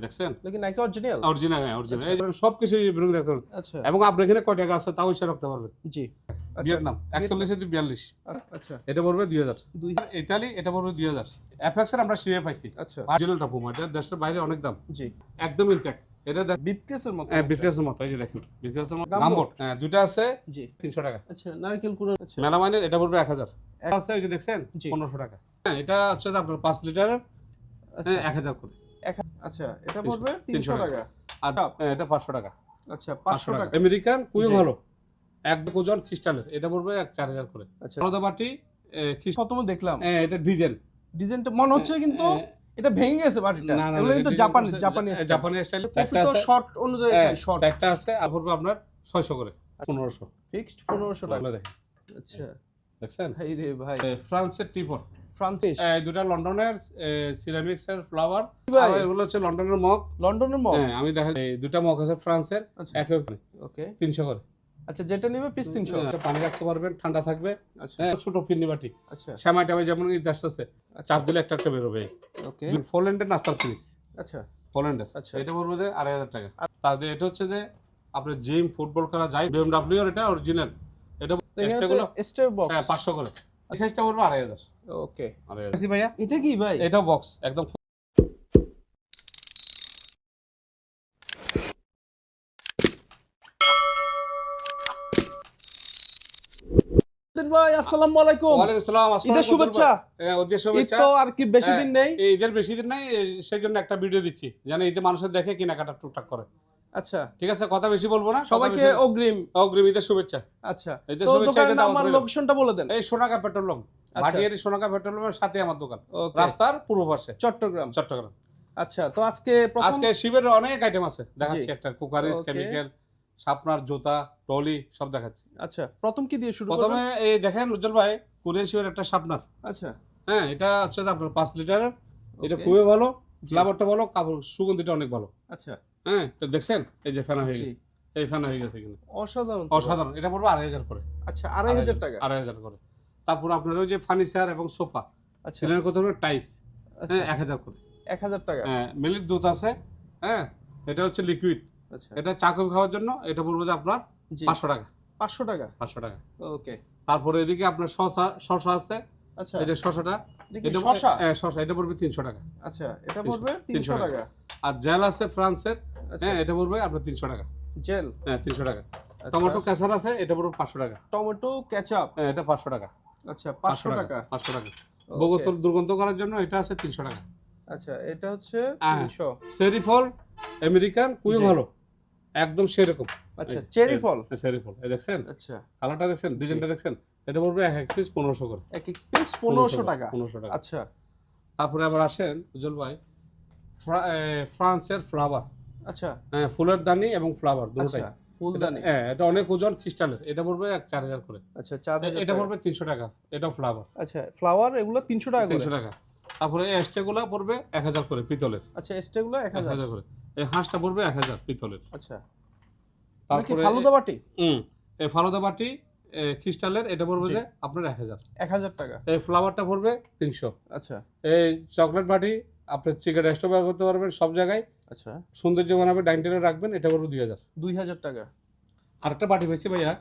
দেখছেন लेकिन Nike original original, হ্যাঁ অরিজিনাল, এই সবকিছু বেরুন দেখুন। আচ্ছা এবং আপনার এখানে কয় টাকা আছে তাও হিসাব রাখতে পারবেন। জি ভিয়েতনাম 41 থেকে 42, আচ্ছা এটা পড়বে 2000। দুই ইতালি এটা পড়বে 2000। এফএক্স এর আমরা সিএ পাইছি, আচ্ছা অরিজিনালটা পুমা, এটা দেশের বাইরে অনেক দাম, জি একদম ইনটেক। এটা বিপকেসের মতো হ্যাঁ বিক্রেসের মতো, এই যে দেখেন বিক্রেসের মতো গাম্বট। গাম্বট, হ্যাঁ দুইটা আছে জি 300 টাকা। আচ্ছা নারকেল কুড়ো আচ্ছা মেলামাইনের এটা পড়বে 1000 আছে, ওই যে দেখছেন জি। 1500 টাকা। হ্যাঁ এটা হচ্ছে যে আপনার 5 লিটারের আচ্ছা 1000 করে। আচ্ছা এটা পড়বে 300 টাকা আর এটা 500 টাকা। আচ্ছা 500 টাকা আমেরিকান খুবই জি। ভালো, একদম ওজন খ্রিস্টানের, এটা পড়বে 4000 করে। আচ্ছা আলাদা বাটি প্রথমে দেখলাম এটা ডিজাইন, ডিজাইনটা মনে হচ্ছে কিন্তু এটা ভেঙে গেছে বাটিটা না না এগুলো কিন্তু জাপানি জাপানি স্টাইল। চারটা প্রফিট আছে, শর্ট অনুযায়ী শর্ট চারটা আছে, আর পড়বে আপনার 600 করে, 1500 ফিক্সড 1500 টাকা টাকা। দেখেন আচ্ছা দেখছেন ভাই রে ভাই ফ্রান্সের টিপট, ফ্রান্সিস এই দুটা লন্ডনের সিরামিক্স এর ফ্লাওয়ার, ভাই আর এগুলো হচ্ছে লন্ডনের মগ। লন্ডনের মগ হ্যাঁ আমি দেখা এই দুটা মগ আছে ফ্রান্সের, আচ্ছা একই ওকে 300 করে। আচ্ছা যেটা নেবে পিস 300 এটা পানি রাখতে পারবেন, ঠান্ডা থাকবে। আচ্ছা হ্যাঁ ছোট ফিরনি বাটি, আচ্ছা শ্যামাই টামাই যেমন ঈদ আসতেছে, চাপ দিলে একটা একটা বেরোবে। ওকে পোল্যান্ডের নাস্তার পিস, আচ্ছা পোল্যান্ডের, আচ্ছা। এটা বলবো যে 2500 টাকা। তার দিয়ে এটা হচ্ছে যে আপনার জিম ফুটবল করা যায়, বিএমডব্লিউ এর এটা অরিজিনাল, এটা এক্সট্রাগুলো স্টার বক্স হ্যাঁ 500 করে, সাইজটা বলবো 2500। ওকে 2500 ভাইয়া, এটা কি ভাই এটাও বক্স একদম। ভাই আসসালামু আলাইকুম ওয়ালাইকুম আসসালাম, আসসালামু ঈদের আলাইকুম। শুভেচ্ছা ওদের ঈদ শুভেচ্ছা। তো আর কি বেশি দিন নেই এই ঈদের বেশি দিন নাই, সেই জন্য একটা ভিডিও দিচ্ছি যেন ঈদে মানুষের দেখে কেনাকাটা টুকটাক করে। আচ্ছা ঠিক আছে, কথা বেশি বলবো না, সবাইকে অগ্রিম অগ্রিম ঈদের শুভেচ্ছা। আচ্ছা ঈদের তো শুভেচ্ছা, দোকানের ঈদের নাম দাওয়াত আর রইল। লোকেশনটা বলে দেন এই সোনাকা পেট্রোল পাম্প, আচ্ছা। ভাটিয়ারি সোনাকা পেট্রোল পাম্পের সাথে আমার দোকান, ওকে রাস্তার পূর্ব পাশে, চট্টগ্রাম চট্টগ্রাম। আচ্ছা তো আজকে প্রথম আজকে শিবের অনেক আইটেম আছে দেখাচ্ছি, একটা কুকারিজ, ওকে। কেমিক্যাল, শার্পনার, জুতা, টলি সব দেখাচ্ছি। আচ্ছা প্রথম কি দিয়ে শুরু করব প্রথমে এই দেখেন উজ্জ্বল ভাই, কোরিয়ান শিবের একটা শার্পনার। আচ্ছা হ্যাঁ এটা হচ্ছে যে আপনার 5 লিটারের, এটা ওকে। খুবই ভালো, জি। ফ্লেভারটা ভালো, কাপড় সুগন্ধিটা অনেক ভালো। আচ্ছা হ্যাঁ এটা দেখছেন, এই যে ফেনা হয়ে জি। গেছে, এই ফেনা হয়ে গেছে এখানে, অসাধারণ তো। অসাধারণ। এটা পড়বে 2500 করে, আচ্ছা 2500 টাকা 2500 করে। তারপর আপনার ওই যে ফার্নিচার এবং সোফা, আচ্ছা এটার কথা হলো টাইস, আচ্ছা হ্যাঁ 1000 করে। 1000 টাকা হ্যাঁ মিল্ক দুধ আছে, হ্যাঁ এটা হচ্ছে লিকুইড, আচ্ছা এটা চা কফি খাওয়ার জন্য, এটা পড়বে যে আপনার জি 500 টাকা, 500 টাকা 500 টাকা। ওকে তারপরে এদিকে আপনার শসা আছে, আচ্ছা এই যে শসাটা, দেখি এটা শসা হ্যাঁ শসা, এটা পড়বে 300 টাকা। আচ্ছা এটা 300 পড়বে 300 টাকা আর জেল আছে ফ্রান্সের, আচ্ছা হ্যাঁ এটা পড়বে আপনার 300 টাকা। জেল হ্যাঁ 300 টাকা। আচ্ছা, টমেটো কেচার আছে, এটা পড়বে 500 টাকা। টমেটো কেচাপ হ্যাঁ এটা 500 টাকা। আচ্ছা 500 টাকা 500 টাকা। ওকে। বোতল দুর্গন্ধ করার জন্য এটা আছে 300 টাকা। আচ্ছা এটা হচ্ছে হ্যাঁ। 300 চেরি ফল আমেরিকান খুবই জি। ভালো, একদম সেরকম। আচ্ছা চেরি ফল চেরি ফল, এই দেখছেন আচ্ছা কালারটা দেখছেন, ডিজাইনটা দেখছেন, এটা পড়বে এক পিস 1500 করে, এক এক পিস 1500 টাকা 1500 টাকা। আচ্ছা তারপরে আবার আসেন উজ্জ্বল ভাই, ফ্রান্সের ফ্লাওয়ার, আচ্ছা হ্যাঁ ফুলের দানি এবং ফ্লাওয়ার দুটোই। আচ্ছা ফুলদানি হ্যাঁ এটা অনেক ওজন খ্রিস্টানের, এটা পড়বে 4000 করে। আচ্ছা 4000 এটা পড়বে 300 টাকা, এটা ফ্লাওয়ার আচ্ছা ফ্লাওয়ার এগুলো 300 টাকা করে 300 টাকা। তারপরে এই এস্টেগুলো পড়বে 1000 করে পিতলের, আচ্ছা এস্টেগুলো 1000 1000 করে। এই হাঁসটা পড়বে 1000 পিতলের। আচ্ছা তারপরে তারপরে ফালুদা বাটি এই ফালুদা বাটি ক্রিস্টালের, এটা পড়বে জি। যে আপনার 1000। 1000 টাকা এই ফ্লাওয়ারটা পড়বে 300। আচ্ছা এই চকলেট বাটি আপনি চিকেন রেস্টো ব্যবহার করতে পারবেন সব জায়গায়, আচ্ছা সৌন্দর্য বানাবে, ডাইনিং টেবিলে রাখবেন, এটা পড়বে 2000। 2000 টাকা আরেকটা বাটি পেয়েছি ভাইয়া,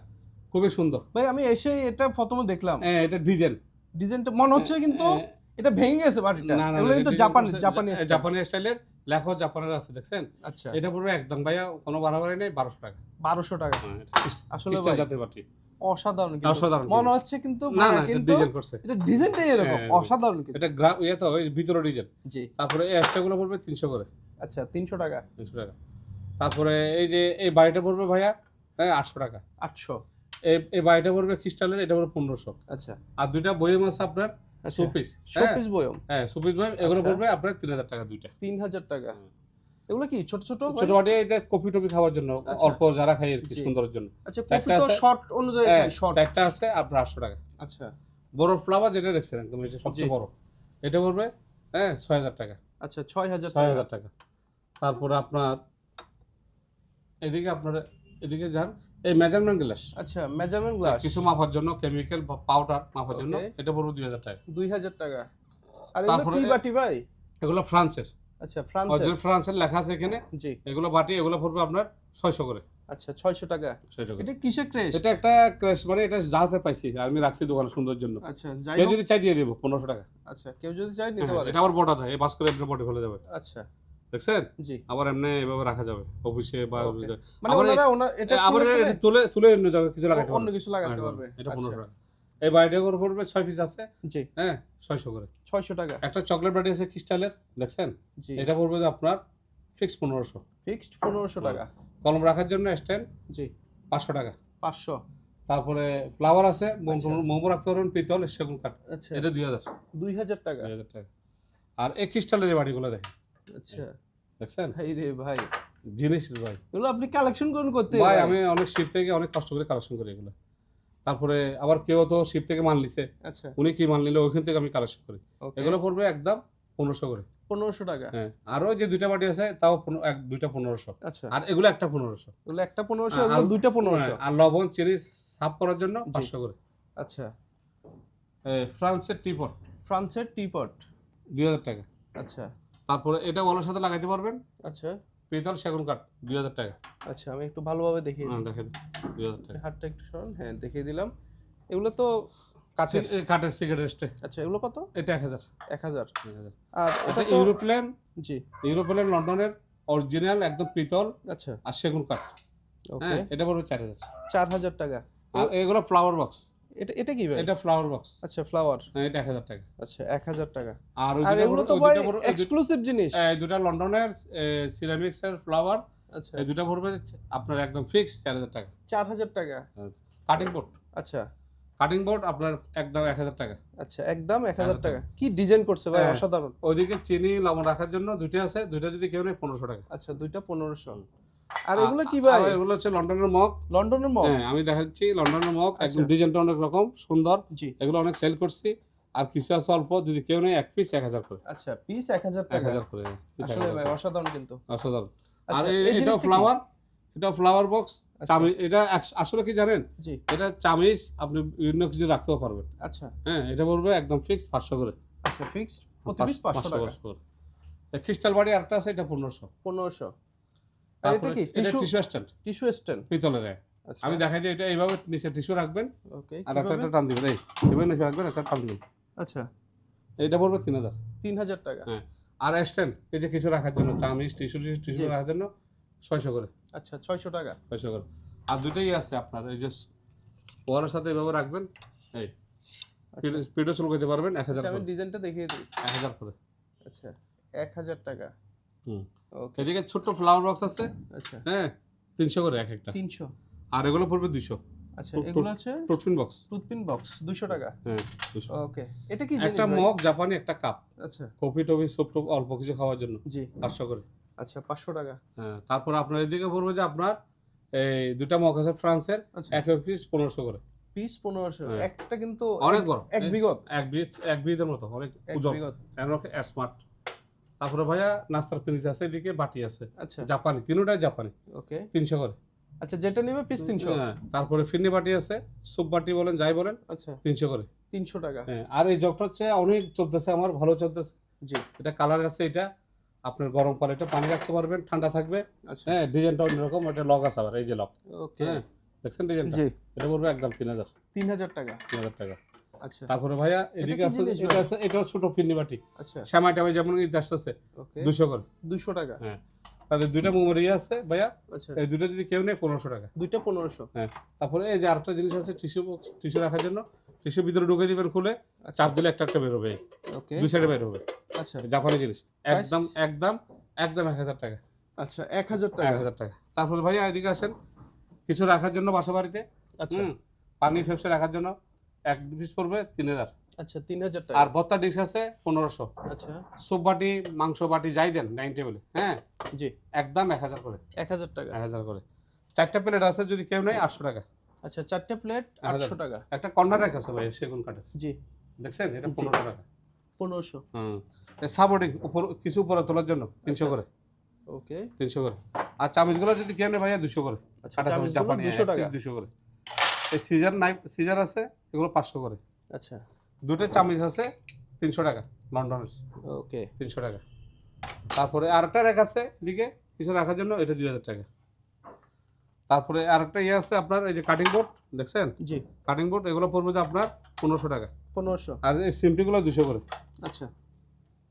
খুবই সুন্দর। ভাই আমি এসে এটা প্রথমে দেখলাম এটা ডিজাইন, ডিজাইনটা মনে হচ্ছে কিন্তু এটা ভেঙে গেছে বাটিটা না না এগুলো কিন্তু জাপানি style। জাপানি স্টাইলের, লেখা জাপানের আছে দেখছেন। আচ্ছা এটা পড়বে একদম ভাইয়া কোনো বাড়াবাড়ি নেই, 1200 টাকা। 1200 টাকা আসলে ক্রিস্টাল ভাই জাতের বাটি, অসাধারণ কিন্তু অসাধারণ মনে হচ্ছে কিন্তু না ভাইয়া না এটা কিন্তু ডিজাইন করছে, এটা ডিজাইনটাই এরকম হ্যাঁ, অসাধারণ কিন্তু এটা ইয়ে তো ওই ভিতরে ডিজাইন। জি তারপরে এই এক্সট্রাগুলো পড়বে 300 করে, আচ্ছা 300 টাকা 300 টাকা। তারপরে এই যে এই বাড়িটা পড়বে ভাইয়া 800 টাকা। 800 এই বাড়িটা পড়বে ক্রিস্টালের, এটা পড়বে 1500। আচ্ছা আর দুইটা বইয়ের মাছ আপনার আচ্ছা শোপিস, শোপিস বয়ম হ্যাঁ শোপিস বই, এগুলো আচ্ছা। পড়বে আপনার 3000 টাকা দুইটা। 3000 টাকা এগুলো কি ছোট ছোট ভাই? ছোট বাটি এটা কফি টফি খাওয়ার জন্য, আচ্ছা। অল্প যারা খাই আর কি, জি। সুন্দরের জন্য। আচ্ছা চারটা কফি তো আছে। শর্ট অনুযায়ী হ্যাঁ, শর্ট চারটা আছে আপনার 800 টাকা। আচ্ছা বড় ফ্লাওয়ার যেটা দেখছেন একদম, এটা সবচেয়ে জি। বড়, এটা পড়বে 6000 টাকা, আচ্ছা 6000 টাকা 6000 টাকা। তারপরে আপনার এদিকে যান, এই মেজারমেন্ট গ্লাস, আচ্ছা মেজারমেন্ট গ্লাস কিছু মাপার জন্য, কেমিক্যাল বা পাউডার মাপার জন্য, ওকে। এটা পড়বে 2000 টাকা। 2000 টাকা আর এগুলো তারপরে কি বাটি ভাই এগুলো ফ্রান্সের, আচ্ছা ফ্রান্স। অরিজিনাল ফ্রান্সের লেখা আছে এখানে। জি। এগুলো বাটি, এগুলো পড়বে আপনার 600 করে। আচ্ছা 600 টাকা। 600 করে। এটা কিসের ক্রেস্ট? এটা একটা ক্র্যাশ, মানে এটা জাহাজে পাইছি, আমি রাখছি দোকানে সুন্দর জন্য। আচ্ছা যাই কেউ হোক। যদি চাই দিয়ে দেব 1500 টাকা। আচ্ছা কেউ যদি চাই নিতে পারে। এটা আবার বটা যায়, এই বাস করে এমনি বটে ফেলে যাবে। আচ্ছা দেখছেন? জি। আবার এমনি এভাবে রাখা যাবে অফিসে বা Okay. মানে আবার ওনারা এটা আবার খুলে এটা তুলে তুলে অন্য জায়গায় কিছু লাগাতে অন্য পারবে। কিছু লাগাতে পারবে। এটা আচ্ছা 1500 টাকা। এই বাটিটা করে পড়বে 6 পিস আছে। জি। 600 করে। 600 টাকা। একটা চকলেট বাটি আছে ক্রিস্টালের, দেখছেন? জি। এটা পড়বে যে আপনার ফিক্স 1500। ফিক্সড 1500 টাকা। কলম রাখার জন্য স্ট্যান্ড জি। 500 টাকা। 500। তারপরে ফ্লাওয়ার আছে, আচ্ছা। মোমো রাখতে পারবেন, পিতল, সেগুন কাঠ। আচ্ছা এটা 2000। 2000 টাকা। 2000 টাকা। আর এই ক্রিস্টালের এই বাটিগুলো দেখেন, আচ্ছা দেখছেন? ভাই রে ভাই, জিনিস ভাই, এগুলো আপনি কালেকশন করুন করতে ভাই আমি অনেক শিপ থেকে অনেক কষ্ট করে কালেকশন করি এগুলো। তারপরে আবার কেউ তো শিপ থেকে মাল নিছে, আচ্ছা উনি কি মাল নিলে ওইখান থেকে আমি কালেকশন করি। ওকে। এগুলো পড়বে একদম 1500 করে। 1500 টাকা। আরো যে দুইটা বাটি আছে তাও দুইটা 1500। আচ্ছা আর এগুলো একটা 1500। এগুলো একটা 1500, এগুলো দুইটা 1500। আর লবণ চিনি সাফ করার জন্য 500 করে। আচ্ছা ফ্রান্সের টিপট ফ্রান্সের টিপট 2000 টাকা। আচ্ছা তারপরে এটা ওয়ালের সাথে লাগাইতে পারবেন, আচ্ছা পিতল, সেগুন কাঠ, 2000 টাকা। আচ্ছা আমি একটু ভালোভাবে দেখিয়ে দিই। দেখেন 2000 টাকা। হাতটা একটু সরান, হ্যাঁ দেখিয়ে দিলাম। এগুলো তো কাঠের। কাঠের সিগারেট স্টে, আচ্ছা এগুলো কত? এটা 1000। 1000। আর এটা এটা তো ইউরোপ্লেন, জি ইউরোপ্লেন লন্ডনের অরিজিনাল একদম পিতল আচ্ছা আর সেগুন কাঠ। ওকে। এটা পড়বে 4000। 4000 টাকা। আর এগুলো ফ্লাওয়ার বক্স, এটা এটা কি ভাই? এটা ফ্লাওয়ার বক্স। আচ্ছা ফ্লাওয়ার। এটা 1000 টাকা। আচ্ছা 1000 টাকা। আর আর এগুলো তো ভাই এক্সক্লুসিভ জিনিস। এই দুটো লন্ডনের সিরামিক্স এর ফ্লাওয়ার, আচ্ছা এই দুটো পড়বে আপনার একদম ফিক্স 4000 টাকা। 4000 টাকা। কাটিং বোর্ড, আচ্ছা কাটিং বোর্ড আপনার একদম 1000 টাকা। আচ্ছা একদম 1000 টাকা। কি ডিজাইন করছে ভাই, অসাধারণ। ওইদিকে চিনি লবণ রাখার জন্য দুটো আছে, দুটো যদি কেউ নেয় 1500 টাকা। আচ্ছা দুইটা 1500। আর এগুলো কি ভাই? এগুলো হচ্ছে লন্ডনের মগ। লন্ডনের মগ। আমি দেখাচ্ছি লন্ডনের মগ, একদম আচ্ছা। ডিজাইনটা অনেক রকম সুন্দর। জি। এগুলো অনেক সেল করছি। আর কিছু আছে অল্প, যদি কেউ নেয় এক পিস 1000 করে। আচ্ছা পিস 1000 টাকা। 1000 করে। আসলে ভাই অসাধারণ কিন্তু। অসাধারণ। আর আচ্ছা, এই এটা জিনিসটা কি? ফ্লাওয়ার, এটা ফ্লাওয়ার বক্স। আচ্ছা। চামিচ, এটা আসলে কি জানেন? জি এটা চামিচ আপনি বিভিন্ন কিছু রাখতেও পারবেন। আচ্ছা এটা বলবে একদম ফিক্স 500 করে। আচ্ছা ফিক্সড প্রতি পিস 500 টাকা। ক্রিস্টাল বাড়ি আরেকটা আছে, এটা 1500। 1500। আর এটা তারপরে কি এটা tissue? Tissue stand, tissue stand. পিতলের। আচ্ছা আমি দেখাই দিই, এটা এইভাবে নিচে টিস্যু রাখবেন ওকে। আর একটা টান দিবেন, এইভাবে নিচে রাখবেন, একটা টান দিবেন। আচ্ছা এটা পড়বে 3000। 3000 টাকা। আর স্ট্যান্ড, এই যে কিছু রাখার জন্য চামিচ, টিস্যু রাখার জন্য 600 করে। আচ্ছা 600 টাকা। 600 করে। আর দুটোই আছে আপনার, এই যে ওয়ালের সাথে এইভাবে রাখবেন, এই স্পিডও শুরু করতে পারবেন। 1000 আমি করে। ডিজাইনটা দেখিয়ে দিই। 1000 করে। আচ্ছা 1000 টাকা। ওকে। এদিকে ছোট্ট ফ্লাওয়ার বক্স আছে, আচ্ছা 300 করে এক একটা। 300। আর এগুলো পড়বে 200। আচ্ছা এগুলো আছে টুথপিন বক্স। টুথপিন বক্স 200 টাকা। 200। ওকে। এটা কি একটা জিনিস ভাই? মগ, জাপানি একটা কাপ, আচ্ছা কফি টফি সুপ টুপ অল্প কিছু খাওয়ার জন্য জি 500 করে। আচ্ছা 500 টাকা। তারপর আপনার এদিকে পড়বে যে আপনার এই দুটা মগ আছে ফ্রান্সের, আচ্ছা এক এক পিস 1500 করে। পিস 1500। একটা কিন্তু অনেক বড়, এক বিগত। এক বিঘের মতো, অনেক এক ওজন, বিগত। স্মার্ট। তারপরে ভাইয়া নাস্তার ফিনিশ আছে, এদিকে বাটি আছে আচ্ছা জাপানি, তিনটাই জাপানি, ওকে। 300 করে। আচ্ছা যেটা নেবে পিস 300। তারপরে ফিরনি বাটি আছে, সুপ বাটি বলেন যাই বলেন, আচ্ছা 300 করে। 300 টাকা। আর এই জগটা হচ্ছে অনেক চলতেছে আমার, ভালো চলতেছে। জি এটা কালার আছে, এটা আপনার গরম পানি, এটা পানি রাখতে পারবেন, ঠান্ডা থাকবে। আচ্ছা ডিজাইনটা অন্যরকম, এটা লক আছে আবার, এই যে লক। ওকে। দেখছেন ডিজাইনটা? জি এটা পড়বে একদম 3000। 3000 টাকা। 3000 টাকা। আচ্ছা তারপরে ভাইয়া এদিকে কি আছে, জিনিস এটা ভাই? আছে, এটাও ছোট ফিরনি বাটি, আচ্ছা শ্যামাই টামাই যেমন ঈদ আসতেছে, ওকে 200 করে। 200 টাকা। তাদের দুইটা মেমোরি আছে ভাইয়া, আচ্ছা এই দুটো যদি কেউ নেয় 1500 টাকা। দুইটা 1500। তারপরে এই যে আরেকটা জিনিস আছে, টিস্যু বক্স, টিস্যু রাখার জন্য, টিস্যু ভিতরে ঢুকে দিবেন খুলে, চাপ দিলে একটা একটা বের হবে, ওকে দুই সাইডে বের হবে। আচ্ছা জাপানি জিনিস, একদম একদম একদম 1000 টাকা। আচ্ছা 1000 টাকা। 1000 টাকা। তারপরে ভাইয়া এদিকে আসেন, কিছু রাখার জন্য বাসা বাড়িতে, আচ্ছা পানি ফেপসে রাখার জন্য এক পিস পড়বে 3000। আচ্ছা 3000 টাকা। আর বত্তা ডিশ আছে 1500। আচ্ছা সুপ বাটি, মাংস বাটি যাই দেন ডাইনিং টেবিলে, জি একদম 1000 করে। 1000 টাকা। 1000 করে। 4টা প্লেট আছে, যদি কেউ নেয় 800 টাকা। আচ্ছা 4টা প্লেট 800 টাকা। একটা কর্নার রাখা আছে ভাই সেগুন কাঠের, জি দেখছেন? এটা 1500 টাকা। 1500। সাবোর্ডিং উপর কিছু উপরে তোলার জন্য 300 করে। ওকে 300 করে। আর চামচগুলো যদি কেউ নেয় ভাইয়া 200 করে। আচ্ছা কাটা চামচ চামচগুলো জাপানি 200 টাকা। 200 করে। এই সিজার নাইফ, সিজার আছে, এগুলো 500 করে। আচ্ছা দুটো চামচ আছে 300 টাকা লন্ডনের, ওকে 300 টাকা। তারপরে আরেকটা র্যাক আছে এদিকে কিছু রাখার জন্য, এটা 2000 টাকা। তারপরে আরেকটা ইয়ে আছে আপনার, এই যে কাটিং বোর্ড দেখছেন, জি কাটিং বোর্ড, এগুলো পড়বে যে আপনার 1500 টাকা। 1500। আর এই সিমটিগুলো 200 করে। আচ্ছা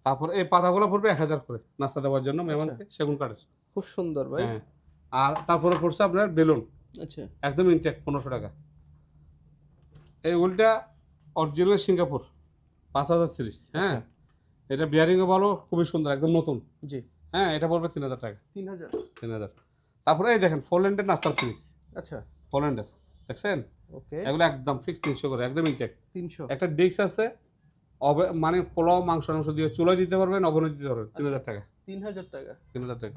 তারপর এই পাতাগুলো পড়বে 1000 করে নাস্তা দেওয়ার জন্য মেহমানকে, সেগুন কাঠের। খুব সুন্দর ভাই। হ্যাঁ। আর তারপরে পড়ছে আপনার বেলুন, আচ্ছা একদম ইনটেক 1500 টাকা। এই উলটা অরিজিনাল সিঙ্গাপুর 5000 সিরিজ। হ্যাঁ, এটা বিয়ারিংও ভালো, খুবই সুন্দর, একদম নতুন। জি হ্যাঁ, এটা পড়বে 3000 টাকা। 3000। 3000। তারপরে এই দেখেন পোল্যান্ডের নাস্তার ফিনিশ, আচ্ছা পোল্যান্ডের দেখছেন, ওকে এগুলো একদম ফিক্স 300 করে, একদম ইনটেক। 300। একটা ডিস্ক আছে, মানে পোলাও মাংস দিতে চুলায় দিতে পারবেন, ওভেনে দিতে পারবেন। 3000 টাকা। 3000 টাকা। 3000 টাকা।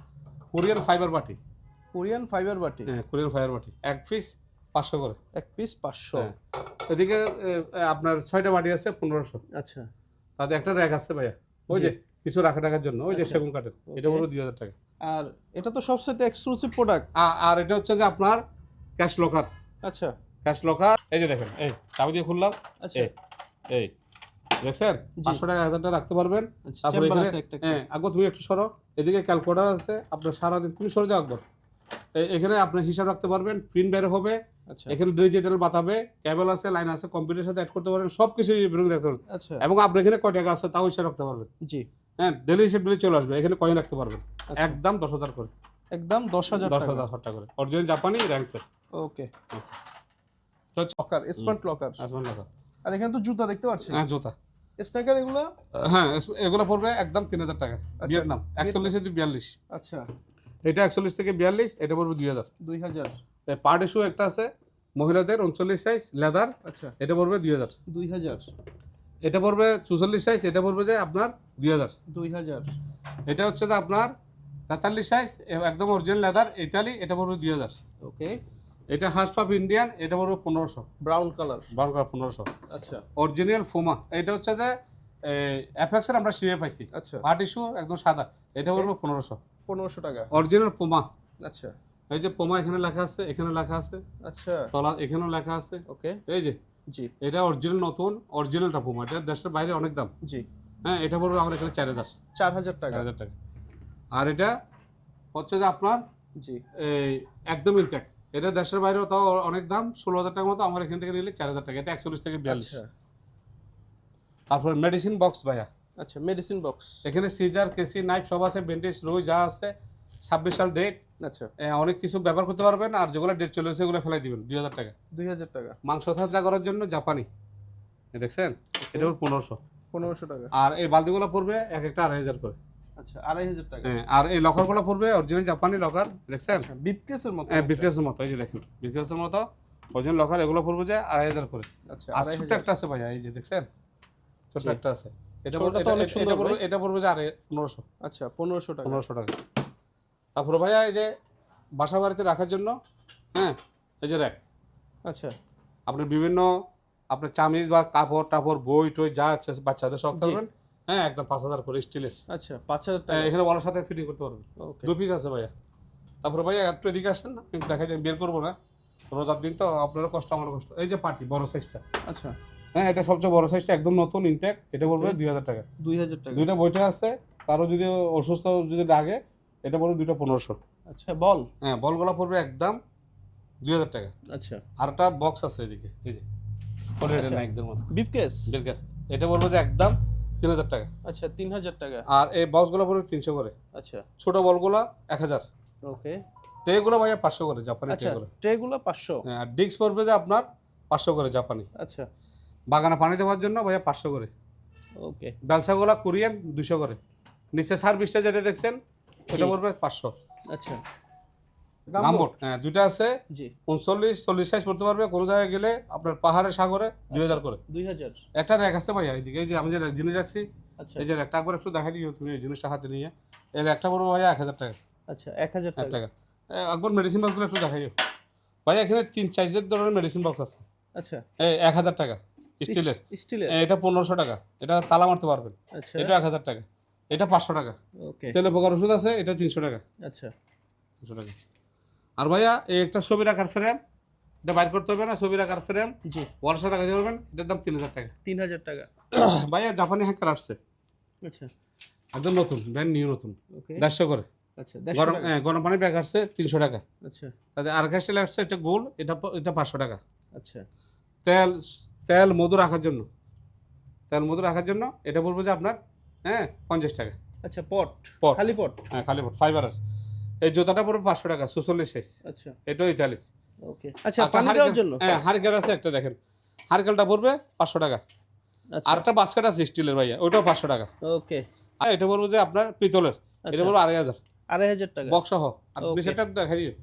কোরিয়ান ফাইবার বাটি। কোরিয়ান ফাইবার বাটি। হ্যাঁ, কোরিয়ান ফাইবার বাটি এক পিস 500 করে। এক পিস 500। হ্যাঁ। এদিকে আপনার 6টা বাটি আছে 1500। আচ্ছা তাতে একটা র্যাক আছে ভাইয়া, ওই যে কিছু রাখার জন্য, ওই যে আচ্ছা। সেগুন কাঠের, এটা Okay. বড় 2000 টাকা। আর এটা তো সবচেয়ে এক্সক্লুসিভ প্রোডাক্ট। আর এটা হচ্ছে যে আপনার ক্যাশ লকার। আচ্ছা ক্যাশ লকার, এই যে দেখেন, এই চাবি দিয়ে খুললাম, আচ্ছা এই দেখছেন, জি। 500 টাকা 1000 টাকা রাখতে পারবেন। আচ্ছা, তারপরে চেম্বার এখানে আছে একটা। হ্যাঁ, আকবর তুমি একটু সরো, এদিকে ক্যালকুলেটর আছে, আপনার সারাদিন তুমি সরে যাও আকবর। এখানে আপনার হিসাব রাখতে পারবেন, প্রিন্ট বের হবে, আচ্ছা এখানে ডিজিটাল বাতাবে, কেবল আছে, লাইন আছে, কম্পিউটারের সাথে অ্যাড করতে পারেন, সব কিছু দেখতে পারবেন। আচ্ছা এবং আপনার এখানে কয় টাকা আছে তাও হিসাব রাখতে পারবেন। জি হ্যাঁ, ডেলি হিসেব দিলে চলে আসবে, এখানে কয়েন রাখতে পারবেন। আচ্ছা। একদম 10,000 করে, একদম 10,000 টাকা। 10,000 টাকা করে, অরিজিনাল জাপানি র্যাঙ্কসের। ওকে লকার, স্মার্ট লকার। আসমান টাকা। আর এখানে তো জুতা দেখতে পাচ্ছি, হ্যাঁ, জুতা। স্ন্যাকার এগুলো। হ্যাঁ, এগুলো পড়বে একদম 3000 টাকা। ভিয়েতনাম 41 থেকে 42। আচ্ছা এটা 41 থেকে 42, এটা পড়বে 2000। 2000। পার্টি শু একটা আছে মহিলাদের 39 সাইজ লেদার, আচ্ছা এটা পড়বে 2000। 2000। এটা পড়বে 44 সাইজ, এটা পড়বে যে আপনার 2000। 2000। এটা হচ্ছে যে আপনার 43 সাইজ, একদম অরিজিনাল লেদার ইতালি, এটা পড়বে 2000। ওকে এটা হাফ পাফ ইন্ডিয়ান, এটা পড়বে 1500। Brown colour. 1500। আচ্ছা অরিজিনাল ফুমা, এটা হচ্ছে যে এফএক্সের আমরা সিএ পাইছি। আচ্ছা পার্টি শু একদম সাদা, এটা পড়বে 1500। 1500 টাকা। অরিজিনাল পুমা, আচ্ছা এই যে পুমা এখানে লেখা আছে, এখানে লেখা আছে, আচ্ছা তলা এখানেও লেখা আছে। ওকে এই যে জি এটা অরিজিনাল নতুন, অরিজিনালটা পুমা, এটা দেশের বাইরে অনেক দাম। জি হ্যাঁ, এটা পড়বে আমার এখানে 4000। 4000 টাকা। 4000 টাকা। আর এটা হচ্ছে যে আপনার জি এই একদম ইনটেক, এটা দেশের বাইরেও তাও অনেক দাম, 16,000 টাকার মতো, আমার এখান থেকে নিলে 4000 টাকা। এটা 41 থেকে 42। আচ্ছা তারপরে মেডিসিন বক্স ভাইয়া, আচ্ছা মেডিসিন বক্স। এখানে সিজার, কেসি, নাইফ সব আছে, ব্যান্ডেজ, রুই যা আছে, 26 সাল ডেট, আচ্ছা অনেক কিছু ব্যবহার করতে পারবেন। আর যেগুলো ডেট চলে এসে এগুলো ফেলাই দিবেন 2000 টাকা। 2000 টাকা। মাংস তাজা করার জন্য জাপানি, দেখছেন, এটা পড়বে 1500। 1500 টাকা। আর এই বালতিগুলো পড়বে এক একটা 2500 করে। আচ্ছা 2500 টাকা। হ্যাঁ, আর এই লকারগুলো পড়বে অরিজিনাল জাপানি লকার, দেখছেন, আচ্ছা বিপকেসের মতো। হ্যাঁ, বিটকেসের মতো, এই যে দেখেন বিটকেসের মতো অরিজিনাল লকার, এগুলো পড়বে যে 2500 করে। আচ্ছা আর ছোট্ট 2500। একটা আছে ভাইয়া, এই যে দেখছেন, ছোট্ট জি। একটা আছে, এটা ছোটটা তো অনেক সুন্দর ভাই। এটা পড়বে যে 1500। আচ্ছা 1500 টাকা। 1500 টাকা। তারপরে ভাইয়া এই যে বাসা বাড়িতে রাখার জন্য, হ্যাঁ, এই যে র্যাক, আচ্ছা আপনার বিভিন্ন আপনার চামিজ বা কাপড় টাপড় বই টই যা আছে বাচ্চাদের সব জি। করবেন। হ্যাঁ, একদম 5000 করে স্টিলের। আচ্ছা 5000 টাকা। এখানে বলার সাথে ফিটিং করতে পারবেন। ওকে 2 পিস আছে ভাইয়া। তারপরে ভাইয়া একটু এদিকে আসেন, আমি দেখাই যাই, বের করবো না, রোজার দিন তো, আপনারও কষ্ট আমারও কষ্ট। এই যে পার্টি বড় সাইজটা, আচ্ছা হ্যাঁ, এটা সবচেয়ে বড় সাইজটা, একদম নতুন ইনটেক, এটা পড়বে 2000 টাকা। 2000 টাকা। দুইটা বইটা আছে, কারো যদি অসুস্থ যদি লাগে, এটা পড়বে দুইটা 1500। আচ্ছা বল। হ্যাঁ, বলগুলো পড়বে একদম 2000 টাকা। আচ্ছা আর একটা বক্স আছে এদিকে, এই যে আচ্ছা। নাইকদের মতো বিপকেস। বের গেছে, এটা পড়বে যে একদম 3000 টাকা। আচ্ছা 3000 টাকা। আর এই বক্সগুলো পড়বে 300 করে। আচ্ছা ছোট বলগুলো 1000। ওকে ট্রেগুলো ভাইয়া 500 করে, জাপানি আচ্ছা ট্রেগুলো। ট্রেগুলো 500। হ্যাঁ, আর ডিস্ক পড়বে যে আপনার 500 করে জাপানি। আচ্ছা বাগানে পানি দেওয়ার জন্য ভাইয়া 500 করে। ওকে বেলসাগুলো কোরিয়ান 200 করে। নিচে সার্ভিসটা যেটা দেখছেন ওটা জি। পড়বে 500। আচ্ছা গামবোট, হ্যাঁ, দুইটা আছে, জি 39-40 সাইজ পড়তে পারবে। কোনো জায়গায় গেলে আপনার পাহাড়ে সাগরে 2000 করে। 2000। একটা র্যাক আছে ভাইয়া এইদিকে, এই যে আমি যে জিনিস রাখছি, আচ্ছা এই যে র্যাকটা একবার একটু দেখাই দিও তুমি, এই জিনিসটা হাতে নিয়ে। এই র্যাকটা পড়বে ভাইয়া 1000 টাকা। আচ্ছা 1000 1 টাকা। টাকা। একবার মেডিসিন বক্সগুলো একটু দেখাই দিও ভাইয়া, এখানে 3 সাইজের ধরনের মেডিসিন বক্স আছে। আচ্ছা এই 1000 টাকা স্টিলের। স্টিলের। এটা 1500 টাকা, এটা তালা মারতে পারবেন। আচ্ছা এটা 1000 টাকা, এটা 500 টাকা। ওকে তেলে পোকার ওষুধ আছে, এটা 300 টাকা। আচ্ছা 300 টাকা। আর ভাইয়া এই একটা ছবি রাখার ফ্রেম, এটা বাইর করতে হবে না, ছবি রাখার ফ্রেম জি ওয়ালের সাথে রাখতে পারবেন, এটার দাম 3000 টাকা। 3000 টাকা। ভাইয়া জাপানি হ্যাকার আসছে, আচ্ছা একদম নতুন, ব্র্যান্ড নিউ নতুন, ওকে 150 করে। আচ্ছা গরম 150 টাকা গরম পানি ব্যাগ আসছে 300 টাকা। আচ্ছা তাতে আরেকটা স্টাইল আসছে, এটা গোল, এটা 500 টাকা। আচ্ছা তেল তেল মধু রাখার জন্য, তেল মধু রাখার জন্য এটা বলবো যে আপনার 50 টাকা। আচ্ছা পট পট। খালি পট হ্যাঁ, খালি ফাইবারের। এই জুতাটা পড়বে 500 টাকা, 44 সাইজ। আচ্ছা এটাও ইতালির। ওকে আচ্ছা পানি দেওয়ার জন্য হ্যাঁ, হারকেল আছে একটা, দেখেন হারকেলটা পড়বে 500 টাকা। আচ্ছা আর একটা বাস্কেট আছে স্টিলের ভাইয়া, ওইটাও 500 টাকা। ওকে আর এটা বলবো যে আপনার পিতলের, এটা আচ্ছা বলবো 2500 2,500 টাকা বক্স সহ। আর Okay. নিচেরটা দেখাই দিও।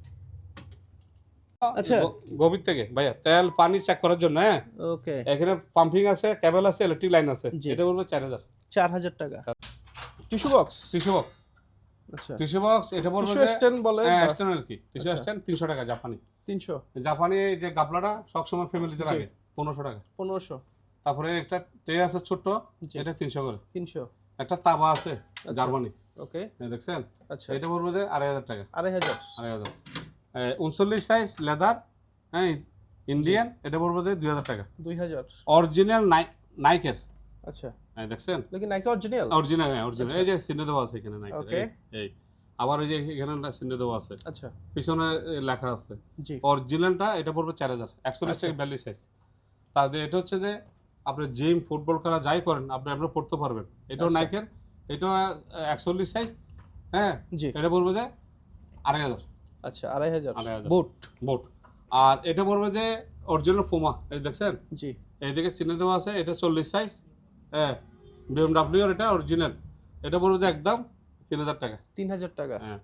আচ্ছা। গভীর থেকে ভাইয়া তেল পানি চেক করার জন্য, হ্যাঁ ওকে এখানে পাম্পিং আছে, কেবল আছে, ইলেকট্রিক লাইন আছে। জি। এটা বলবো 4000 4,000 টাকা টিস্যু বক্স টিস্যু বক্স। আচ্ছা টিস্যু বক্স এটা বলবো টিস্যু যে স্ট্যান্ড বলে স্ট্যান্ড আর কি, টিস্যু আচ্ছা। স্ট্যান্ড 300 টাকা জাপানি। 300 জাপানি এই যে গাবলাটা সবসময় ফ্যামিলিতে জি। লাগে 1500 টাকা। 1500 তারপরে একটা ট্রে আছে ছোট্ট, জি। এটা 300 করে। 300 একটা তাবা আছে জার্মানি, ওকে এই দেখছেন, আচ্ছা এটা বলবো যে 2500 টাকা। 2,500 2500 39 সাইজ লেদার, হ্যাঁ ইন্ডিয়ান, এটা বলবো যে 2000 টাকা। 2,000 অরিজিনাল নাইকের, আচ্ছা দেখছেন লেকিন নাকি অরিজিনাল অরিজিনাল, হ্যাঁ অরিজিনাল। এই যে চিহ্ন দেওয়া আছে এখানে নাইকের, Okay. এই আবার ওই যে এখানে চিহ্ন দেওয়া আছে, আচ্ছা পিছনে লেখা আছে। জি অরিজিনালটা এটা পড়বে 4000, 41 থেকে 42 সাইজ। তাহলে এটা হচ্ছে যে আপনি জিম ফুটবল খেলা যাই করেন আপনি পড়তে পারবেন। এটাও আচ্ছা। নাইকের, এটাও 41 সাইজ, হ্যাঁ জি এটা বলবো যে 2500 আচ্ছা 2,500 2,500 বুট বোট। আর এটা বলবো যে অরিজিনাল ফুমা, এই দেখছেন জি এইদিকে চিহ্ন দেওয়া আছে, এটা 40 সাইজ, হ্যাঁ বিএমডাব্লিউ এর, এটা অরিজিনাল। এটা বলবো যে একদম 3000 টাকা। 3,000 টাকা হ্যাঁ,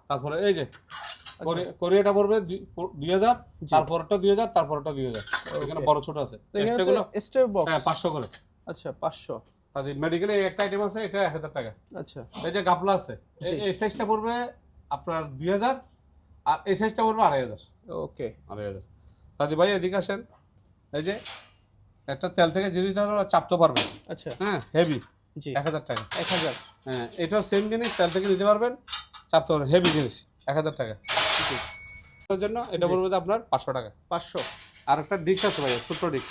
তারপরে এই যে আচ্ছা কোরিয়াটা পড়বে 2000, জি। তারপরটা 2000, তারপরটা 2000। এখানে বড় ছোট আছে, এক্সট্রাগুলো স্টেপ বক্স হ্যাঁ 500 করে। আচ্ছা 500 আর মেডিকেলে একটা আইটেম আছে, এটা 1000 টাকা। আচ্ছা এই যে গাপলা আছে, জি। এই সাইজটা পড়বে আপনার 2000, আর এই সাইজটা পড়বে 2500। ওকে 2500। দাদি ভাই এদিকে আসেন, এই যে একটা তেল থেকে জিনিস চাপতে পারবেন, আচ্ছা হ্যাঁ হেভি, জি 1000 টাকা। 1,000 হ্যাঁ এটাও সেম জিনিস, তেল থেকে নিতে পারবেন, চাপতে পারবেন, হেভি জিনিস, 1000 টাকা। জি এর জন্য এটা জি। বলবো যে আপনার 500 টাকা। 500 আর একটা ডিস্ক আছে ভাই, ছোট্ট ডিস্ক,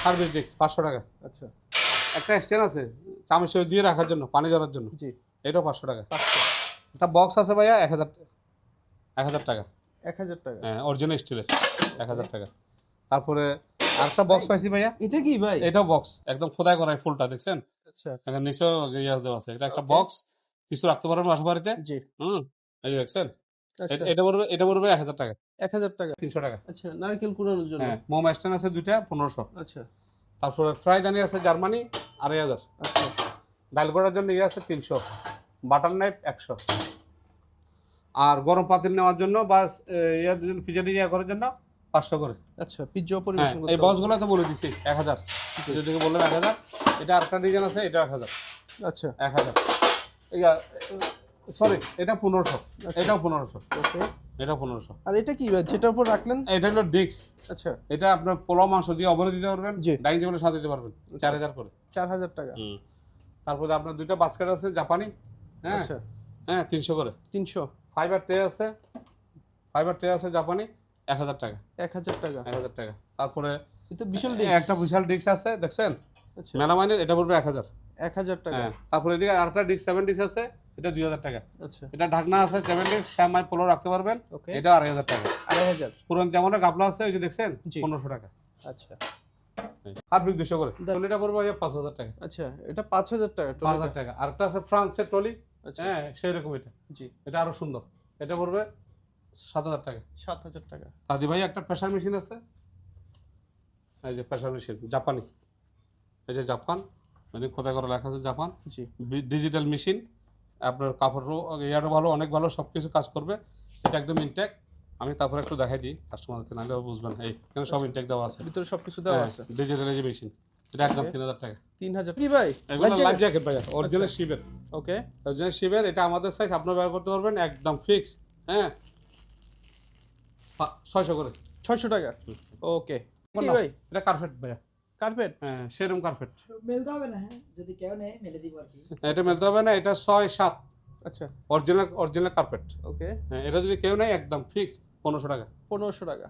সার্ভিস ডিস্ক, 500 টাকা। আচ্ছা একটা স্ট্যান্ড আছে চামচ দিয়ে রাখার জন্য, পানি ধরার জন্য, জি এটাও 500 টাকা। 500 একটা বক্স আছে ভাইয়া 1000 টাকা, 1,000 টাকা হ্যাঁ অরিজিনাল স্টিলের, 1000 টাকা। তারপরে আরেকটা বক্স পাইছি ভাইয়া, এটা কি ভাই এটাও বক্স, একদম খোদাই করা এই ফুলটা দেখছেন, আচ্ছা এখানে নিচেও ইয়া দেওয়া আছে। এটা একটা Okay. বক্স, কিছু রাখতে পারবেন বাসা বাড়িতে। জি এই যে দেখছেন, আচ্ছা এটা পড়বে 1000 টাকা। 1,000 টাকা 300 টাকা। আচ্ছা নারকেল কুড়ানোর জন্য হ্যাঁ মোম স্ট্যান্ড আছে দুইটা, 1500। আচ্ছা তারপরে ফ্রাই জানি আছে জার্মানি, 2500। আচ্ছা ডাল করার জন্য ইয়ে আছে 300, বাটার নাইফ 100। আর গরম পাতিল নেওয়ার জন্য বা ইয়ার জন্য পিজা টিজা করার জন্য 500 করে। আচ্ছা পিজ্জা হ্যাঁ পরিবেশন করতে এই হবে। বক্সগুলো তো বলে দিছি 1000, যদি বললাম 1000। এটা আরেকটা ডিজাইন আছে, এটা 1000। আচ্ছা 1000 সরি, এটা 1500, এটাও 1500, ওকে এটাও 1500। আর এটা কি ভাই যেটার উপর রাখলেন এটা হলো ডিক্স, আচ্ছা এটা আপনার পোলাও মাংস দিয়ে অবনে দিতে পারবেন, জি। ডাইনিং টেবিলে সাজাতে পারবেন, 4000 করে। 4,000 টাকা তারপরে আপনার দুইটা বাস্কেট আছে জাপানি, হ্যাঁ আচ্ছা হ্যাঁ 300 করে। 300 ফাইবার ট্রে আছে জাপানি, 1000 টাকা। 1,000 টাকা 1000 টাকা। তারপরে এটা বিশাল একটা বিশাল ডিক্স আছে দেখছেন আচ্ছা মেলামাইনের, এটা পড়বে 1000। 1,000 টাকা হ্যাঁ তারপরে এদিকে আরেকটা ডিক্স 7 ডিক্স আছে, এটা 2000 টাকা। আচ্ছা এটা ঢাকনা আছে 7 ডিক্স, শ্যামাই পোলো রাখতে পারবেন, ওকে এটা 2500 টাকা। 2,500 পুরান তেমনের গাবলা আছে, ওই যে দেখছেন জি। 1500 টাকা। আচ্ছা আর 200 করে। টলিটা পড়বে 5000 টাকা। আচ্ছা এটা 5,000 টাকা 5000 টাকা। আরেকটা আছে ফ্রান্সের টলি, আচ্ছা হ্যাঁ সেই রকম এটা, জি এটা আরো সুন্দর, এটা পড়বে 7000 টাকা। 7,000 টাকা দাদি ভাই একটা প্রেসার মেশিন আছে, এই যে প্রেসার মেশিন জাপানি, এই যে জাপান, মানে কোথায় করে লেখা আছে জাপান, জি ডিজিটাল মেশিন। আপনার কাপড়ও ইয়ারও ভালো, অনেক ভালো, সব কিছু কাজ করবে। এটা একদম ইনটেক। আমি তারপরে একটু দেখাই দিই কাস্টমারকে, নাহলে বুঝবেন। এই এখানে সব ইনটেক দেওয়া আছে, ভিতরে সবকিছু দেওয়া আছে ডিজিটাল এই যে মেশিন, এটা একদম Okay. 3000 টাকা। 3,000 কি ভাই এগুলো লাইফ জ্যাকেট ভাইয়া, অরিজিনাল শিবের, ওকে অরিজিনাল শিবের। এটা আমাদের সাইজ, আপনারা ব্যবহার করতে পারবেন, একদম ফিক্স, হ্যাঁ 600 করে। 600 টাকা ওকে কি না, ভাই এটা কার্পেট ভাইয়া, কার্পেট হ্যাঁ সেরকম কার্পেট। মেলতে হবে না, হ্যাঁ যদি কেউ নেয় মেলে দিব আর কি। এটা মেলতে হবে না, এটা 6-7 আচ্ছা অরিজিনাল কার্পেট। ওকে হ্যাঁ এটা যদি কেউ নেয় একদম ফিক্স 1500 টাকা। 1500 টাকা